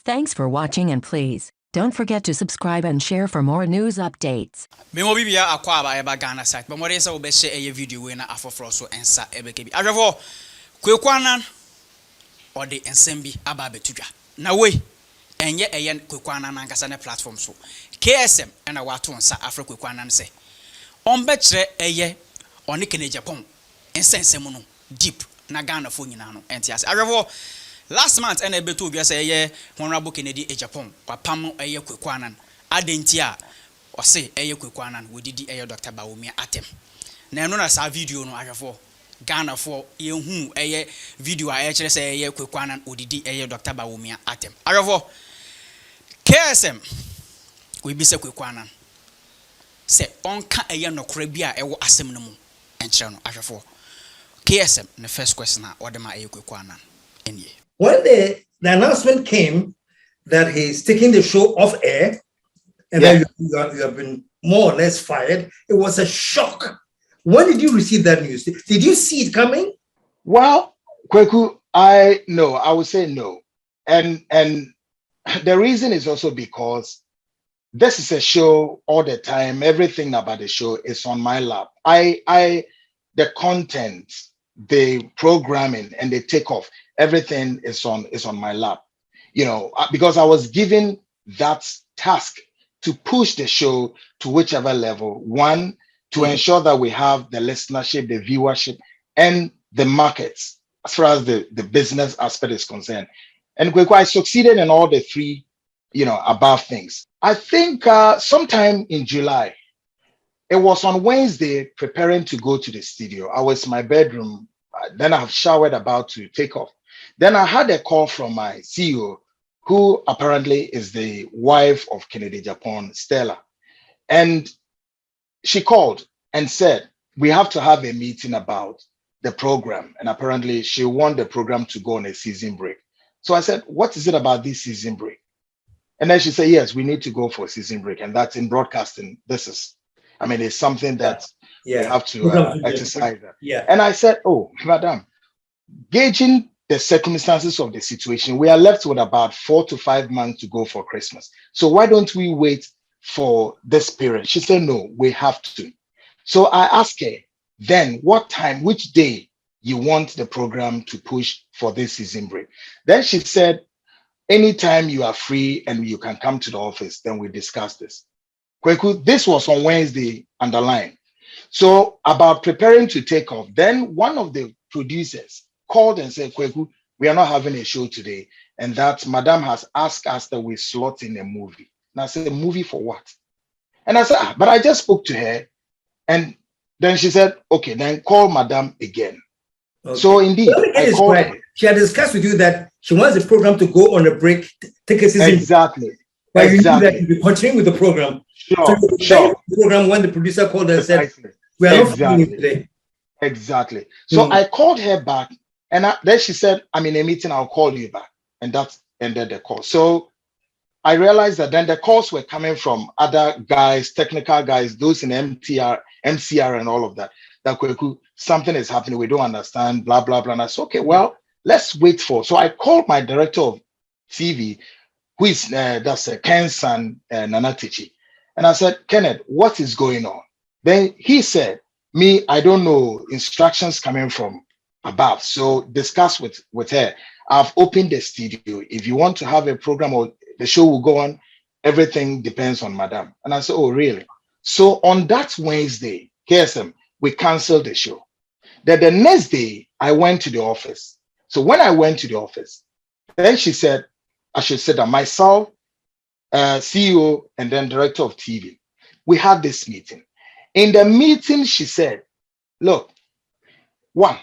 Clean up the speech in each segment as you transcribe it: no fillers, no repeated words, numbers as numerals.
Thanks for watching, and please don't forget to subscribe and share for more news updates. Me mo bibia akwa aba eba Ghana site, but more say we be share a video we na afoforo so ensa ebeke bi. Adwefo Kwaku Annan or the ensembi aba betudwa. Na we enye eye Kwaku Annan ankasa ne platform so. KSM na wato nsa afro Kwaku Annan say. On be kire eye oni Ken Agyapong ensensem no deep na Ghana fo nyina no entiase. Adwefo last month and ebe to say ye honorable Ken Agyapong papam eye Kwaku Annan adentia o say eye Kwaku Annan we didi eye Dr. Bawumia atem na eno na sa video no ahwefo Ghana for ye hu eye video a kire say eye Kwaku Annan odidi eye Dr. Bawumia atem ahwefo KSM we bi say Kwaku Annan say onka eye nokora bi a ewo asem no mu enkire no ahwefo KSM the first question na odema eye Kwaku Annan enye. When the announcement came that he's taking the show off air and then you have been more or less fired, it was a shock. When did you receive that news? Did you see it coming? Well, Kwaku, I would say no. And the reason is also because this is a show all the time. Everything about the show is on my lap. The content, the programming, and the takeoff, everything is on my lap, because I was given that task to push the show to whichever level. One, to ensure that we have the listenership, the viewership, and the markets as far as the business aspect is concerned. And I succeeded in all the three, above things. I think sometime in July, it was on Wednesday, preparing to go to the studio. I was in my bedroom. Then I've showered, about to take off. Then I had a call from my CEO, who apparently is the wife of Ken Agyapong, Stella. And she called and said, we have to have a meeting about the program. And apparently she want the program to go on a season break. So I said, what is it about this season break? And then she said, yes, we need to go for a season break. And that's in broadcasting. It's something that we have to exercise. And I said, oh, madam, gauging the circumstances of the situation, we are left with about 4 to 5 months to go for Christmas. So why don't we wait for this period? She said, no, we have to. So I asked her, then what time, which day you want the program to push for this season break? Then she said, anytime you are free and you can come to the office, then we discuss this. Kwaku, this was on Wednesday underlined. So about preparing to take off, then one of the producers called and said, Kwaku, we are not having a show today, and that madam has asked us that we slot in a movie. And I said, a movie for what? And I said, but I just spoke to her. And then she said, okay, then call madam again. Okay. So indeed, I called her. She had discussed with you that she wants the program to go on a break, take a season. Exactly. But you knew that you'd be continuing with the program. Sure. The program when the producer called her and said, we are not doing it today. Exactly. So I called her back. And then she said, I'm in a meeting, I'll call you back. And that ended the call. So I realized that then the calls were coming from other guys, technical guys, those in MCR and all of that. That something is happening, we don't understand, blah, blah, blah. And I said, okay, well, let's wait for. So I called my director of TV, who is, that's Ken's son, Nanatichi. And I said, Kenneth, what is going on? Then he said, I don't know, instructions coming from above. So discuss with her. I've opened the studio. If you want to have a program or the show will go on, everything depends on madam. And I said, oh, really? So on that Wednesday, KSM, we canceled the show. Then the next day, I went to the office. So when I went to the office, then she said, I should say that myself, CEO, and then director of TV, we had this meeting. In the meeting, she said, look, one,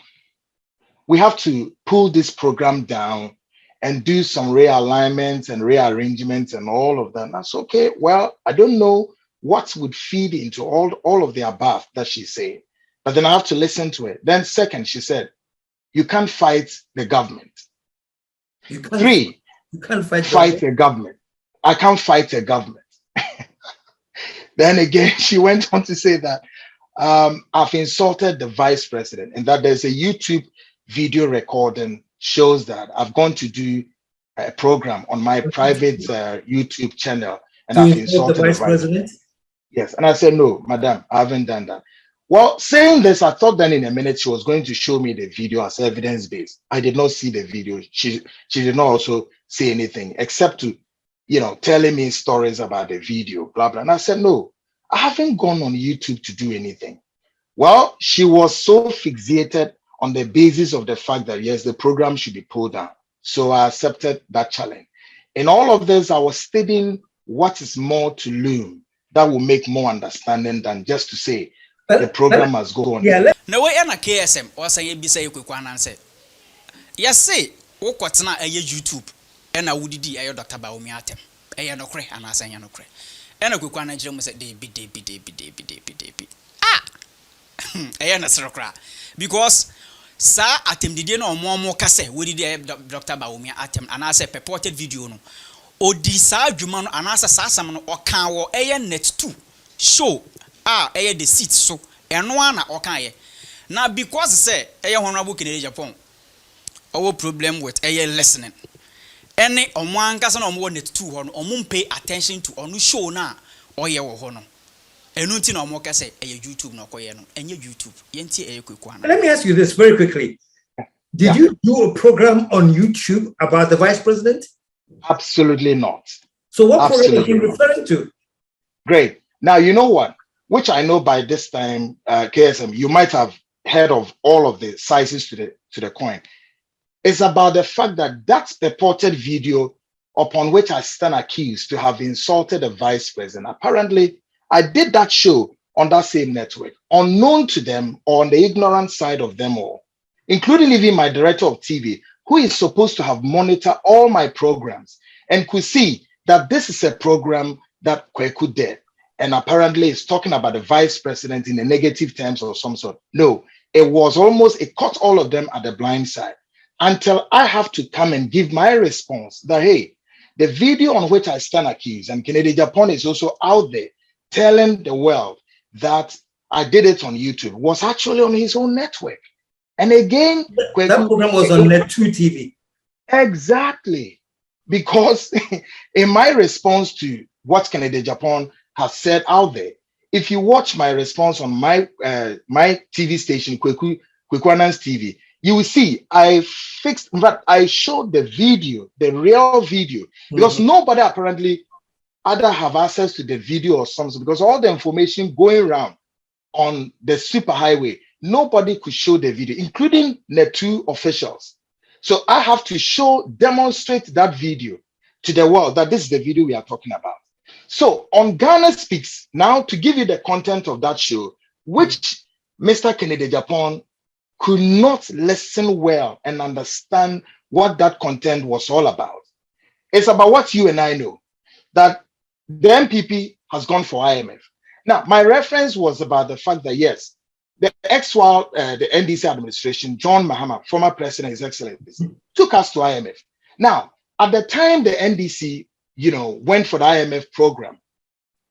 we have to pull this program down and do some realignments and rearrangements and all of that. That's okay. Well, I don't know what would feed into all of the above that she's saying, but then I have to listen to it. Then second, she said, you can't fight the government. You can't fight the government. I can't fight the government. Then again, she went on to say that I've insulted the vice president and that there's a YouTube video recording shows that I've gone to do a program on my private YouTube channel, and to I've insult the insulted vice president? Yes, and I said, no, madam, I haven't done that. Well, saying this, I thought then in a minute she was going to show me the video as evidence-based. I did not see the video. She did not also say anything except to, telling me stories about the video, blah, blah. And I said, no, I haven't gone on YouTube to do anything. Well, she was so fixated on the basis of the fact that, yes, the program should be pulled down. So I accepted that challenge. In all of this, I was studying what is more to loom that will make more understanding than just to say the program must go on. Yeah. No way na KSM or say be say Kwaku Annan say. Yes say wo kwatena eye YouTube e na wudidi ayo Dr. Baomi atem. Eye no kre ana asanya no kre. E na Kwaku Annan kire mo say dey bi. Ah. Eye na srokra because sa atem didi na omo ka say wudidi Dr. Baomi atem ana say purported video no. Odi sa adwuma no anasa sa asam no okan wo eye net 2 show eye the seat so eno ana okan ye na because say eye honorable Ken Agyapong our problem with eye listening any omo ankasa na omo net 2 ho no omo pay attention to onu show na oye wo ho no enu nti na omo ka say eye YouTube na okoye no enye YouTube yenti eye Kwaku Annan. Let me ask you this very quickly. Did you do a program on YouTube about the vice president? Absolutely not. So what program are you referring to? Great. Now, you know what? Which I know by this time, KSM, you might have heard of all of the sizes to the coin. It's about the fact that that purported video upon which I stand accused to have insulted the vice president. Apparently, I did that show on that same network, unknown to them or on the ignorant side of them all, including even my director of TV, who is supposed to have monitored all my programs and could see that this is a program that Kwaku did. And apparently it's talking about the vice president in a negative terms or some sort. No, it caught all of them at the blind side until I have to come and give my response that, hey, the video on which I stand accused, and Ken Agyapong is also out there telling the world that I did it on YouTube, was actually on his own network. And again, that program was on Net 2 TV. Exactly. Because in my response to what Ken Agyapong has said out there, if you watch my response on my TV station, Kwaku Annan's TV, you will see I showed the video, the real video, because nobody apparently either have access to the video or something, because all the information going around on the superhighway, nobody could show the video, including Net 2 officials. So I have to demonstrate that video to the world that this is the video we are talking about. So on Ghana Speaks, now to give you the content of that show, which Mr. Ken Agyapong could not listen well and understand what that content was all about. It's about what you and I know, that the MPP has gone for IMF. Now, my reference was about the fact that, yes, the the NDC administration, John Mahama, former president, His Excellency, took us to IMF. Now, at the time the NDC, went for the IMF program,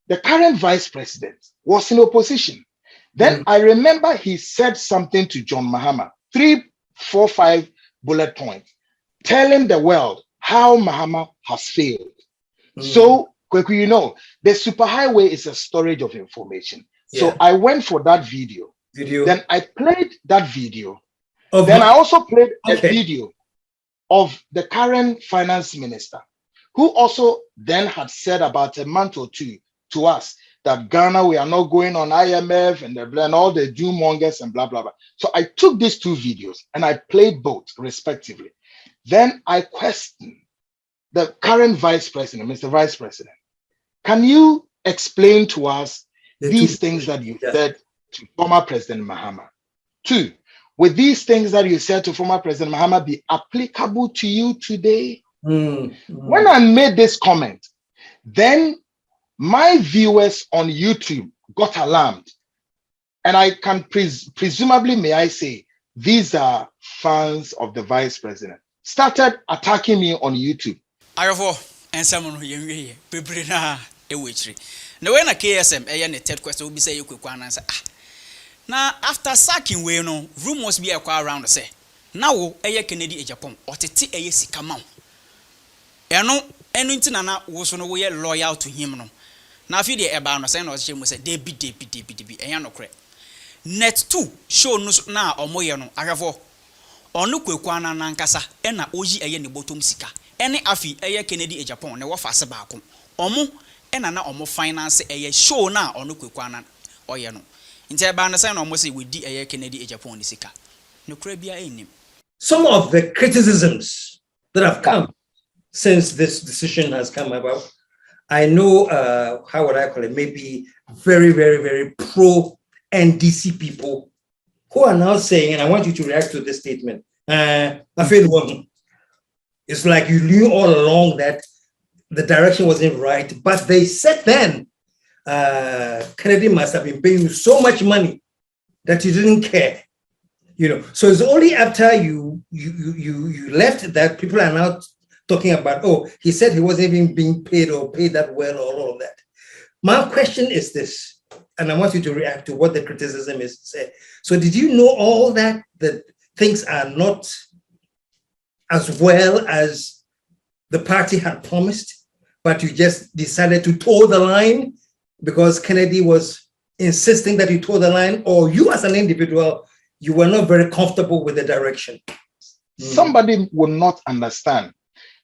the current vice president was in opposition. Then I remember he said something to John Mahama, 3, 4, 5 bullet points, telling the world how Mahama has failed. So, Kwaku, the superhighway is a storage of information. Yeah. So I went for that video. Then I played that video. Then I also played a video of the current finance minister, who also then had said about a month or two to us that Ghana, we are not going on IMF and all the doom-mongers and blah, blah, blah. So I took these two videos and I played both respectively. Then I questioned the current vice president, Mr. Vice President. Can you explain to us these things that you said to former President Mahama? 2, would these things that you said to former President Mahama be applicable to you today? When I made this comment, then my viewers on YouTube got alarmed. And I can presumably, may I say, these are fans of the vice president, started attacking me on YouTube. And someone who you na ewechiri. Na when a KSM the third question will be say you Kwaku Annan say now after sacking we no room must be around say now Ken Agyapong otete sika ma eno ntina na wo so no we loyal to him no na afi de eba no say na o che mu say debi enya no kre net 2 show no na omoye no ahwefo onu Kwaku Annan nankasa na oyi eye ne bottom sika ene afi eye Ken Agyapong ne wo fase baako omo na omo finance eye show na onu Kwaku Annan oye no nti eba no say na omo say we di eye Ken Agyapong ne sika no kra bia enim. Some of the criticisms that have come since this decision has come about, I know, how would I call it, maybe very, very, very pro NDC people who are now saying, and I want you to react to this statement, I feel one. It's like you knew all along that the direction wasn't right, but they said then, Kennedy must have been paying you so much money that you didn't care. So it's only after you left that people are now talking about, oh, he said he wasn't even being paid or paid that well or all of that. My question is this, and I want you to react to what the criticism is said. So did you know all that things are not as well as the party had promised, but you just decided to toe the line because Kennedy was insisting that you toe the line, or you as an individual, you were not very comfortable with the direction? Somebody will not understand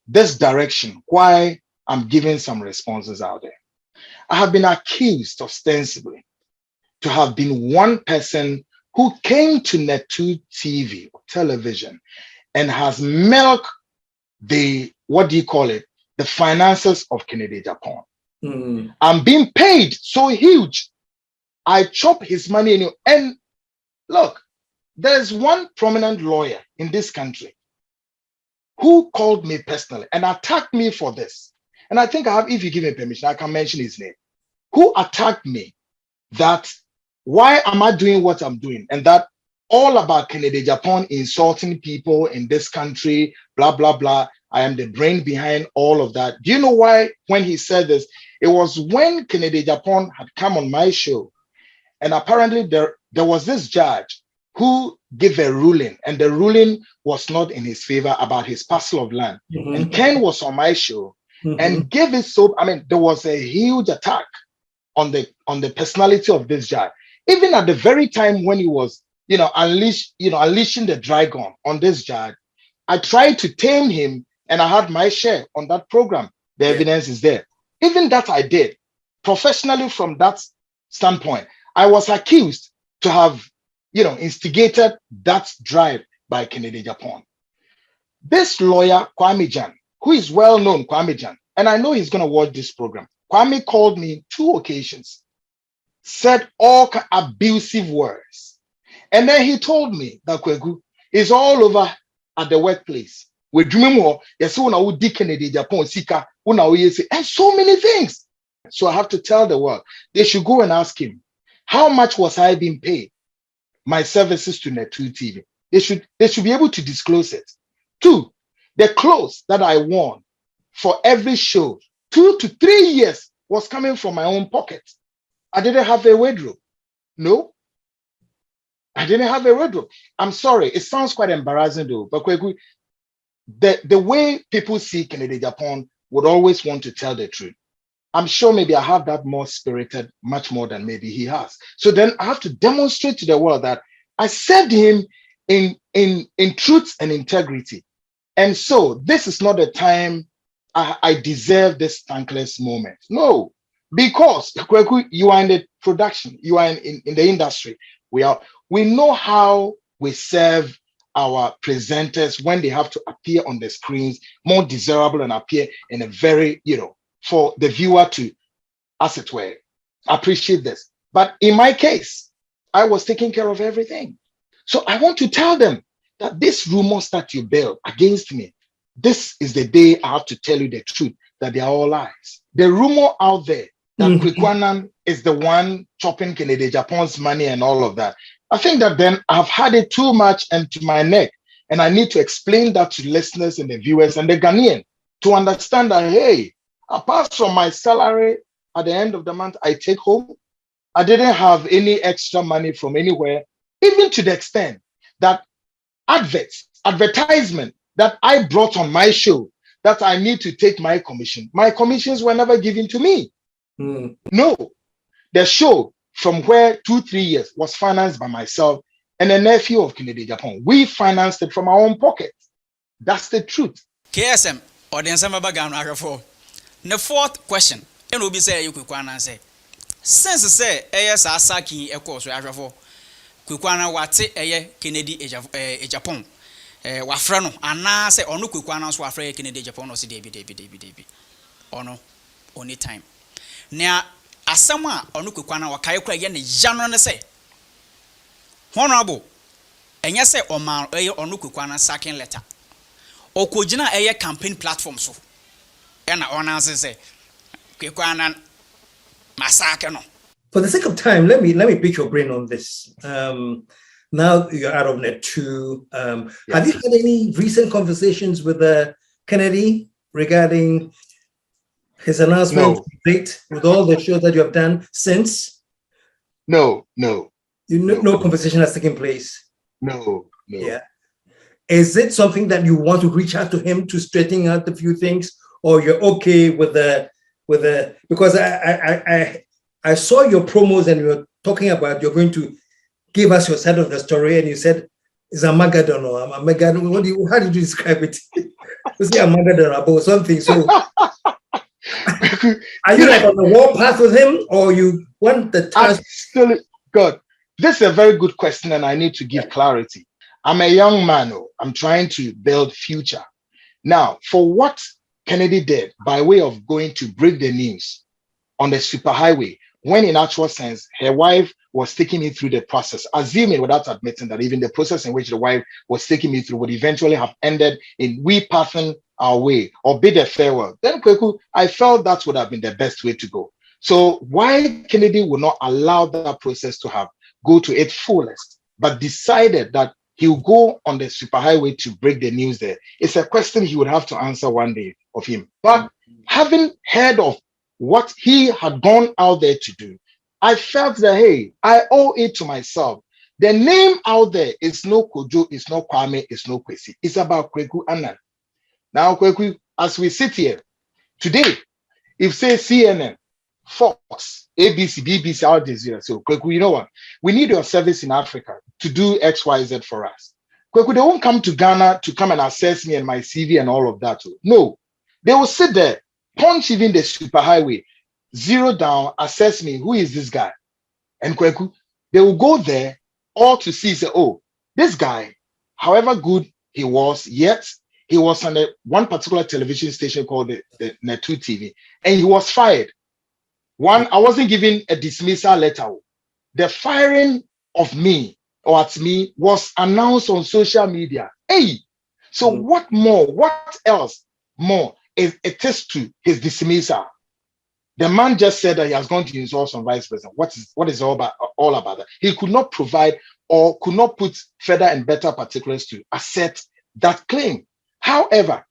this direction, why I'm giving some responses out there. I have been accused ostensibly to have been one person who came to Net2 TV or television and has milked the, the finances of Ken Agyapong. I'm being paid so huge. I chop his money and look, there's one prominent lawyer in this country who called me personally and attacked me for this. And I think if you give me permission, I can mention his name. Who attacked me that why am I doing what I'm doing? And that all about Ken Agyapong insulting people in this country, blah, blah, blah. I am the brain behind all of that. Do you know why when he said this? It was when Ken Agyapong had come on my show. And apparently there was this judge who gave a ruling, and the ruling was not in his favor about his parcel of land. And Ken was on my show and gave it so, there was a huge attack on the personality of this judge. Even at the very time when he was, unleashing the dragon on this judge, I tried to tame him and I had my share on that program. The evidence is there. Even that I did professionally from that standpoint. I was accused to have instigated that drive by Ken Agyapong. This lawyer, Kwame Jan, who is well known, Kwame Jan, and I know he's going to watch this program. Kwame called me 2 occasions, said all abusive words. And then he told me that Kwaku is all over at the workplace. And so many things. So I have to tell the world, they should go and ask him, how much was I being paid? My services to Net2 TV. They should be able to disclose it. 2, the clothes that I wore for every show, 2 to 3 years was coming from my own pocket. I didn't have a wardrobe. No, I didn't have a wardrobe. I'm sorry, it sounds quite embarrassing though, but the way people see Ken Agyapong would always want to tell the truth. I'm sure maybe I have that more spirited, much more than maybe he has. So then I have to demonstrate to the world that I served him in truth and integrity. And so this is not the time I deserve this thankless moment. No, because you are in the production, you are in the industry. We know how we serve our presenters when they have to appear on the screens, more desirable and appear in a very, for the viewer to, as it were, appreciate this. But in my case, I was taking care of everything. So I want to tell them that this rumors that you build against me, this is the day I have to tell you the truth, that they are all lies. The rumor out there that Kwaku Annan is the one chopping Ken Agyapong's money and all of that, I think that then I've had it too much and to my neck. And I need to explain that to listeners and the viewers and the Ghanaian to understand that, hey, apart from my salary at the end of the month I take home, I didn't have any extra money from anywhere, even to the extent that advertisement that I brought on my show that I need to take my commission. My commissions were never given to me. No. The show, from where 2-3 years, was financed by myself and a nephew of Ken Agyapong. We financed it from our own pocket. That's the truth. KSM, audience member Ghana for. The fourth question, and will be say you Kwaku Annan say. Since say AS Asaki a course we for Kwaku Annan wate Ken Agyapong. Wafrano, and now say or no Kwaku Annan so afraid Ken Agyapong or see David. Or no, only time. Now, as someone or no Kwaku Annan or Kayokra again, the genre say. Honorable, and yes, say or man or no Kwaku Annan sacking letter. Or could you not a campaign platform so? And I honor say, Kwaku Annan massacre no. For the sake of time, let me pick your brain on this. Now you're out of net too. Have you had any recent conversations with Kennedy regarding his announcement date with all the shows that you have done since? No. No conversation has taken place. No. Yeah. Is it something that you want to reach out to him to straighten out a few things, or you're okay with the because I saw your promos and you were talking about you're going to give us your side of the story, and you said it's a Magadon or a Magadon. How did you describe it? You say a Magadon about something. So are you like on the warpath with him, or you want the task? God, this is a very good question, and I need to give clarity. I'm a young man. I'm trying to build future. Now, for what Kennedy did by way of going to break the news on the superhighway, when in actual sense, her wife was taking me through the process, assuming without admitting that even the process in which the wife was taking me through would eventually have ended in we passing our way or bid a farewell. Then Kwaku, I felt that would have been the best way to go. So why Kennedy would not allow that process to go to its fullest, but decided that he will go on the superhighway to break the news there, it's a question he would have to answer one day of him. But having heard of what he had gone out there to do, I felt that, hey, I owe it to myself. The name out there is no Kojo, it's no Kwame, it's no Kwesi. It's about Kwaku Annan. Now, Kwaku, as we sit here today, if say CNN, Fox, ABC, BBC, Al Jazeera, so Kwaku, you know what? We need your service in Africa to do X, Y, Z for us. Kwaku, they won't come to Ghana to come and assess me and my CV and all of that. No, they will sit there, punch even the superhighway, zero down, assess me, who is this guy? And Kwaku, they will go there all to see, say, oh, this guy, however good he was, yet he was on one particular television station called the Netu TV, and he was fired. One, I wasn't given a dismissal letter. The firing of me or at me was announced on social media. Hey, so what more? What else more is attest to his dismissal? The man just said that he has gone to insult some vice president. What is all about that? He could not provide or could not put further and better particulars to assert that claim. However,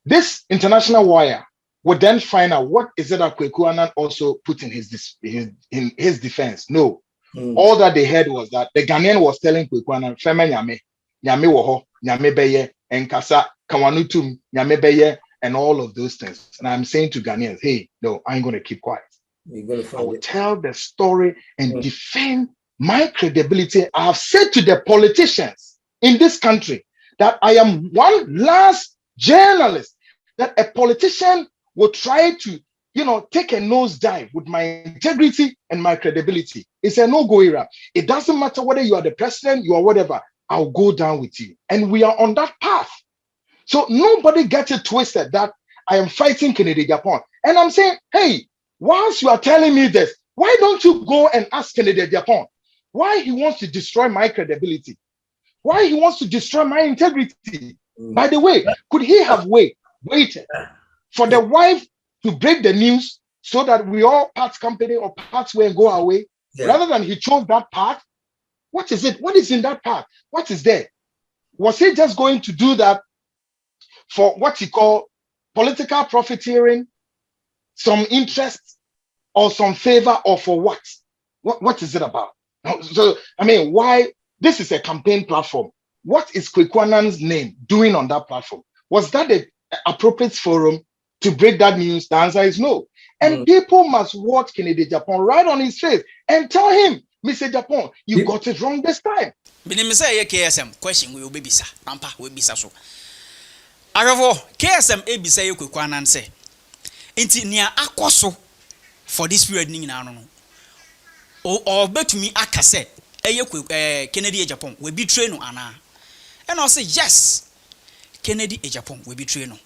this international wire would then find out what is it that Kwaku Annan also put in his defense. No. All that they heard was that the Ghanaian was telling Kwaku Annan, Feme nyame woho, nyame beye, enkasa, kawanutum, nyame beye, and all of those things. And I'm saying to Ghanaians, hey, no, I ain't going to keep quiet. I will tell the story and defend my credibility. I have said to the politicians in this country that I am one last journalist, that a politician will try to, take a nosedive with my integrity and my credibility. It's a no-go era. It doesn't matter whether you are the president, you are whatever, I'll go down with you. And we are on that path. So nobody gets it twisted that I am fighting Ken Agyapong. And I'm saying, hey, whilst you are telling me this, why don't you go and ask Ken Agyapong why he wants to destroy my credibility? Why he wants to destroy my integrity? By the way, could he have waited for the wife to break the news so that we all part company or part way and go our way, rather than he chose that path? What is it? What is in that path? What is there? Was he just going to do that for what he called political profiteering, some interest or some favor, or for what? What is it about? So, I mean, why? This is a campaign platform. What is Kwaku Annan's name doing on that platform? Was that appropriate forum to break that news? The answer is no. And people must watch Ken Agyapong right on his face and tell him, Mr. Agyapong, you got it wrong this time. Binim say KSM question we will be bisa. Pampa we bisa so. Aravo KSM ebisa ye Kwaku Annan say. Inti nia akoso for this period ni nyina no. O betumi akase Ken Agyapong we betray no ana. And I say yes. Ken Agyapong we betray no.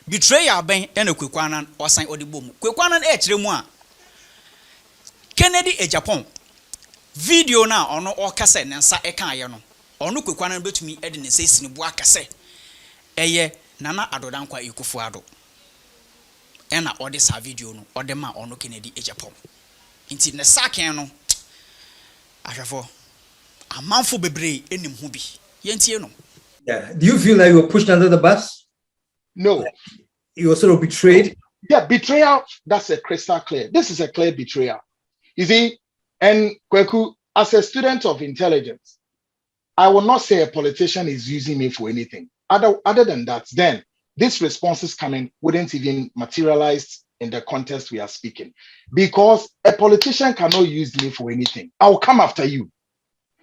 Betrayal ben ena Kwaku Annan osan odibom. Kwaku Annan e kire mu a Ken Agyapong video na ono okase ne nsa eka aye no. Ono Kwaku Annan betumi e de ne nsa sini bu akase. Eye nana adodan kwa akufo-addo. Ena ode sa video no ode ma ono Ken Agyapong. Inti ne saken no ahwefo amanfo bebre enim hu bi. Yentie no. Yeah. Do you feel like you were pushed under the bus? No. You were sort of betrayed? Yeah, betrayal, that's a crystal clear. This is a clear betrayal. You see, and Kwaku, as a student of intelligence, I will not say a politician is using me for anything. Other than that, then these responses coming wouldn't even materialize in the context we are speaking. Because a politician cannot use me for anything. I will come after you.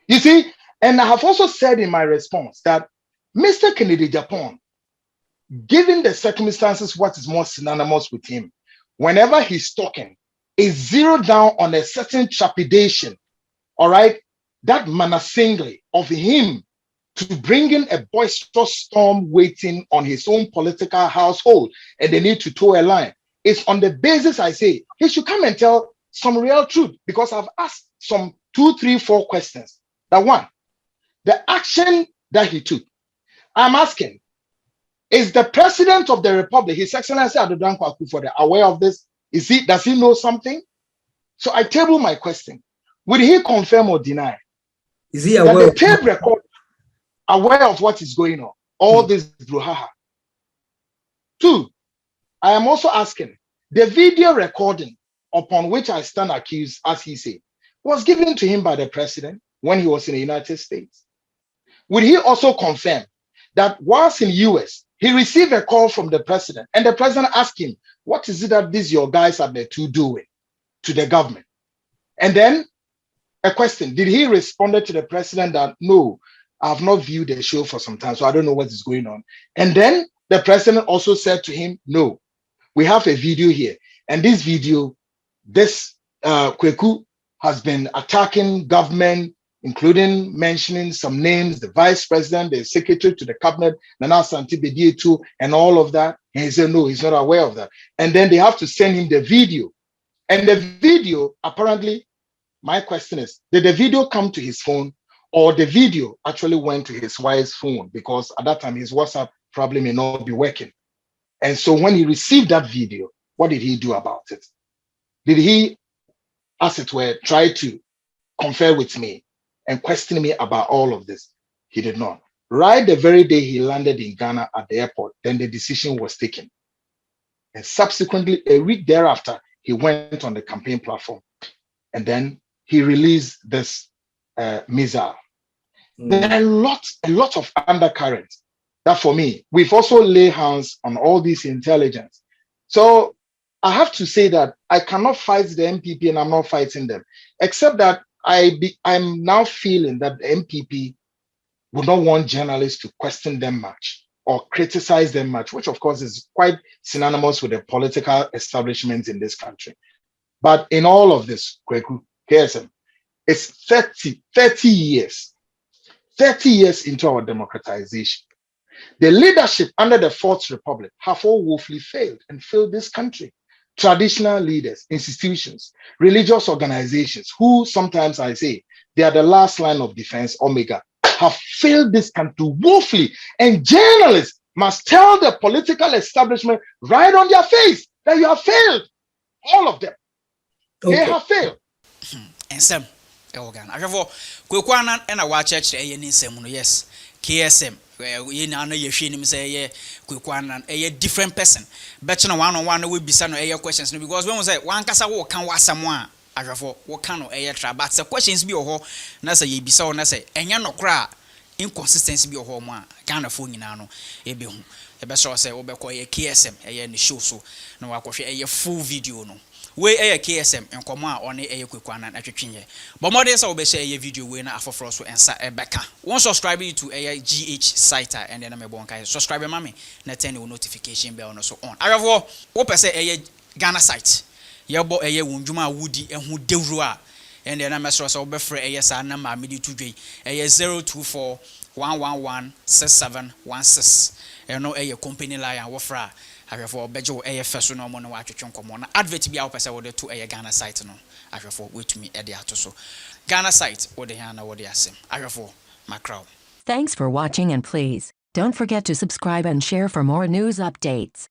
You see, and I have also said in my response that Mr. Ken Agyapong, given the circumstances, what is more synonymous with him, whenever he's talking, is zeroed down on a certain trepidation, all right? That manner singly of him to bring in a boisterous storm waiting on his own political household, and they need to toe a line. It's on the basis, I say, he should come and tell some real truth, because I've asked some 2, 3, 4 questions. That one, the action that he took, I'm asking, is the president of the republic, His Excellency Akufo-addo, aware of this? Does he know something? So I table my question. Will he confirm or deny? Is he aware that the tape record aware of what is going on? All this brouhaha. 2, I am also asking, the video recording upon which I stand accused, as he said, was given to him by the president when he was in the United States. Will he also confirm that whilst in the US, he received a call from the president, and the president asked him, what is it that these your guys are there to doing to the government? And then a question, did he respond to the president that, no, I have not viewed the show for some time, so I don't know what is going on. And then the president also said to him, no, we have a video here. And this video, this Kwaku has been attacking government, including mentioning some names, the vice president, the secretary to the cabinet, Nana Santi Bedietu, and all of that. And he said, no, he's not aware of that. And then they have to send him the video. And the video, apparently, my question is, did the video come to his phone, or the video actually went to his wife's phone? Because at that time, his WhatsApp probably may not be working. And so when he received that video, what did he do about it? Did he, as it were, try to confer with me and question me about all of this? He did not. Right the very day he landed in Ghana at the airport, then the decision was taken. And subsequently, a week thereafter, he went on the campaign platform. And then he released this missile. There are a lot of undercurrents that, for me, we've also laid hands on all this intelligence. So I have to say that I cannot fight the MPP, and I'm not fighting them, except that I'm now feeling that the MPP would not want journalists to question them much or criticize them much, which of course is quite synonymous with the political establishment in this country. But in all of this, Kwaku, KSM, it's 30 years into our democratization. The leadership under the Fourth Republic have all woefully failed and failed this country. Traditional leaders, institutions, religious organizations, who sometimes I say they are the last line of defense, Omega, have failed this country woefully. And journalists must tell the political establishment right on their face that you have failed. All of them. Okay. They have failed. And some organ. I have Kwaku Annan and a watch church, yes, KSM. You know, you see him say, Kwaku Annan, a different person. Better no one will be some air questions because when we say one cassa walk can was someone. I have what kind of air trap, but the questions be or Nasa ye be so, Nasa, and you're no cry. Inconsistency be a home, kind of phone in ano, a be home. ebesho say obekọ ye KSM eye ne show so na wakọhwe eye full video no we eye KSM enkomo a one eye Kwaku Annan atwetwenye but more dey say obehye eye video we na afoforo so ensa ebeka won subscribe to eye GH site and then me bon kai subscribe mami na turn the notification bell no so on aravo wo pese eye Ghana site yebo eye wundwuma wudi ehu dewro a and then amesro so obefre eye sa na ma medi to dwe eye 024 111 6716 eno eye company line wofra ahwefo obejo eye feso no mo no atwetwe nkomo na advert bia wo pese wo de to eye Ghana site no ahwefo wetumi e de ato so Ghana site wo de ha na wo de asem ahwefo macro. Thanks for watching, and please don't forget to subscribe and share for more news updates.